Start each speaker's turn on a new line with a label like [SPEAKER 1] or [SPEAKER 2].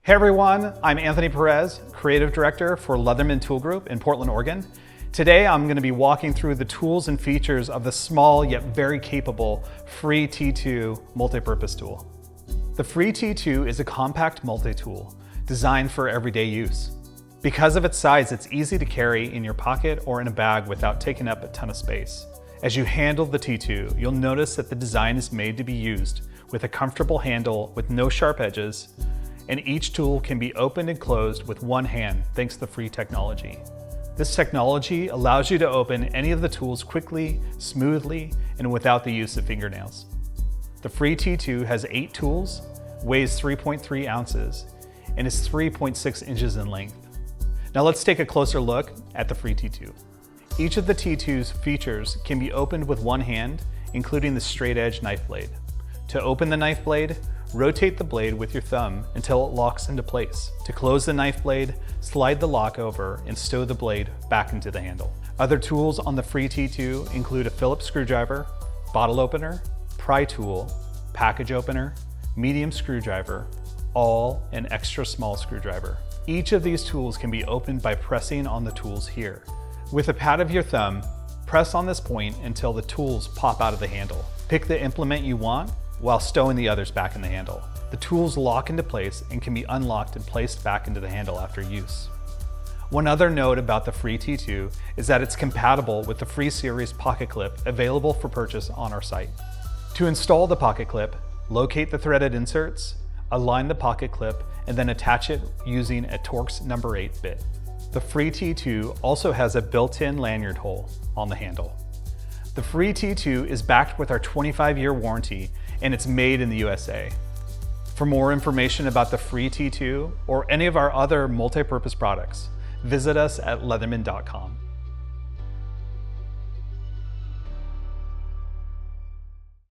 [SPEAKER 1] Hey everyone, I'm Anthony Perez, Creative Director for Leatherman Tool Group in Portland, Oregon. Today I'm going to be walking through the tools and features of the small yet very capable FREE T2 multipurpose tool. The FREE T2 is a compact multi-tool designed for everyday use. Because of its size, it's easy to carry in your pocket or in a bag without taking up a ton of space. As you handle the T2, you'll notice that the design is made to be used with a comfortable handle with no sharp edges, and each tool can be opened and closed with one hand thanks to the FREE technology. This technology allows you to open any of the tools quickly, smoothly, and without the use of fingernails. The FREE T2 has 8 tools, weighs 3.3 ounces, and is 3.6 inches in length. Now let's take a closer look at the FREE T2. Each of the T2's features can be opened with one hand, including the straight edge knife blade. To open the knife blade, rotate the blade with your thumb until it locks into place. To close the knife blade, slide the lock over and stow the blade back into the handle. Other tools on the FREE T2 include a Phillips screwdriver, bottle opener, pry tool, package opener, medium screwdriver, awl, and extra small screwdriver. Each of these tools can be opened by pressing on the tools here. With a pad of your thumb, press on this point until the tools pop out of the handle. Pick the implement you want while stowing the others back in the handle. The tools lock into place and can be unlocked and placed back into the handle after use. One other note about the FREE T2 is that it's compatible with the FREE Series pocket clip available for purchase on our site. To install the pocket clip, locate the threaded inserts, align the pocket clip, and then attach it using a Torx number 8 bit. The FREE T2 also has a built-in lanyard hole on the handle. The FREE T2 is backed with our 25-year warranty, and it's made in the USA. For more information about the FREE T2 or any of our other multi-purpose products, visit us at leatherman.com.